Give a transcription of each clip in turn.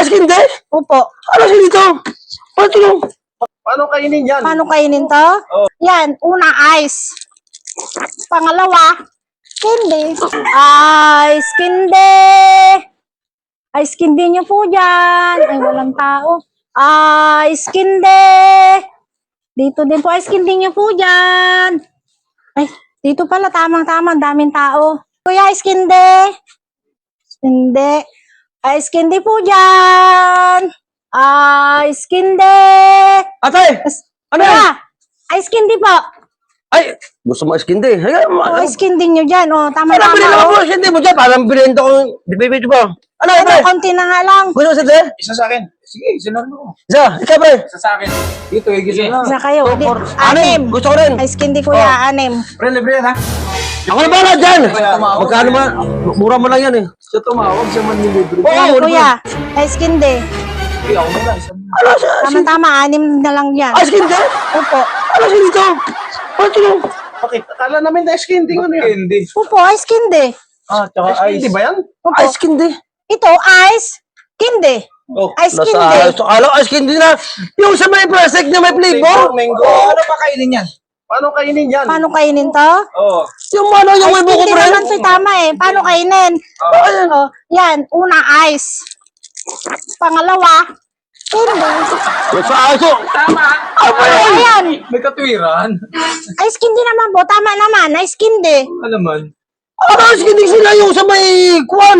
ice cream din? Opo. Ano siya dito? Ano ito? Paano kainin yan? Paano kainin to? Yan, una ice. Pangalawa, candy. Ice candy. Ice candy nyo po dyan. Ay, walang tao. Ice candy. Dito din po, ice candy nyo po dyan. Ay, dito pala, tamang-tama, daming tao. Kuya, ice candy. Hindi. Ice candy po dyan. Ice candy. Ate! Ano yan? Kuya, ice candy po. Ay! Gusto mo ice cream din? Ay, O, ice candy nyo dyan. O, Parang tama-tama. binila ko o. po ice cream din mo dyan. Parang binenta ko yung bibito mo. Ano ito? Pero, konti na nga lang. Gusto mo sa ate? Isa sa akin. Sige, sinunod mo. Isa, ikaw pre. Isa sa akin. Dito, igisa na. Isa kayo. Di, Anim. anim. Gusto ko rin. Ice candy kuya, anim. Pre, libre yan ha? Ako na bahala dyan. Magkano man? Mura mo lang yan eh. Siya tumawag, siya man nilibre. Yan, ano kuya. Ice candy. Hindi, ako na lang. Isa na. Ano siya? Tama-tama, anim na lang yan. Ice cream din? Opo. Ano siya dito? Ano ito? Bakit? Akala namin na ice candy ano yan? Candy. Opo, ice candy. Ah, tsaka ice. Candy ba yan? Opo. Ice cream din. Ito, ice candy. Oh, Ice candy. Alam, ice cream din na. Yung sa may plastic na may flavor. mango. Ano pa kainin yan? Paano kainin yan? Paano kainin to? Oo. Yung ano, yung may Ice buko candy pre. naman to, tama eh. Paano kainin? Ayan. O, yan, una ice. Pangalawa, candy. Sa aso. Tama. Ayan, May katwiran. ice candy naman po. Tama naman, ice candy. Ano naman? Ano ice cream din sila yung sa may kuwan?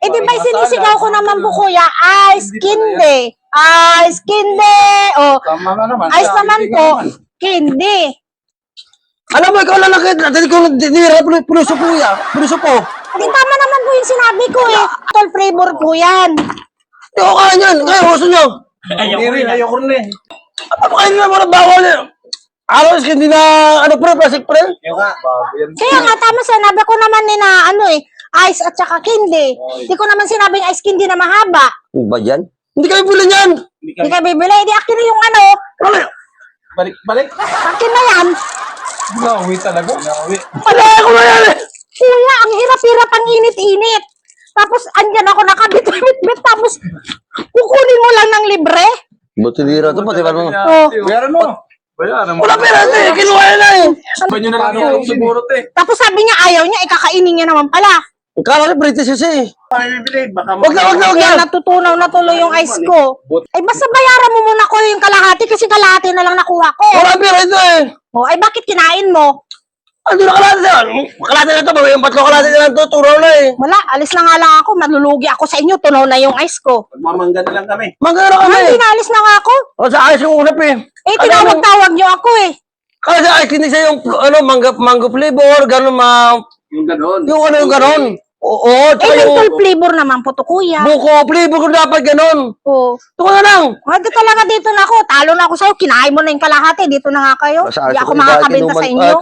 Eh, di ba sinisigaw ko naman po, kuya? Ice candy. Ice candy. O, Tama na naman. ice naman po. Candy. Alam mo, ikaw lang nakita. Dahil ko nira puliso po yan. Puliso po. Di tama naman po yung sinabi ko eh. Tol flavor po yan. Hindi ko kaya yan. Ngayon, gusto nyo. Ayoko rin eh. Ano kayo na mga bawal yan? Ano, hindi na, ano pre, plastic pre? Yung nga. Bago yan. Kaya nga, tama sinabi ko naman ni na, ano eh, ice at saka candy. Di ko naman sinabing ice candy na mahaba. Ano ba yan? Hindi kayo bilhin yan. Di ka bibili. Di akin na yung ano. Ano? Balik. Akin na yan. Nauwi talaga. Nauwi. Ano ko na yan eh? Kuya, ang hirap-hirap, ang init-init. Tapos, andyan ako nakabit-bit. Tapos, kukunin mo lang ng libre. Buti dira ito, pati ba mo? Oh. Bayaran mo. Bayaran mo. Wala pera ito eh. Kinuha yan na eh. Ba nyo na lang yung siguro te. Tapos sabi niya, ayaw niya, ikakainin niya naman pala. Kala ko British kasi eh. Paano bibili? Baka Wag na. Kaya natutunaw na tuloy yung ice ko. Ay, basta bayaran mo muna ko yung kalahati kasi kalahati na lang nakuha ko. Wala pera ito eh. Oh, ay bakit kinain mo? Ano na kalate yan? Kalate na ito, yung patlo kalate na lang ito, turaw na eh. Wala, alis na nga lang ako. Malulugi ako sa inyo. Tunaw na yung ice ko. Magmamangga na lang kami. Magkano Ay, kami? hindi na alis na nga ako. O sa ayos yung ulap eh. Eh, tinawag-tawag niyo ako eh. Kasi ay hindi siya yung ano mango flavor, ganun Yung gano'n. yung ano yung ganun. Oo, Eh, tsaka yung mental flavor naman po to, kuya. buko flavor ko dapat ganun. Oh. Ito na lang. Hindi talaga dito na ako. Talo na ako sa'yo. Kinain mo na yung kalahati. Dito na nga kayo. Hindi ako makakabenta sa inyo.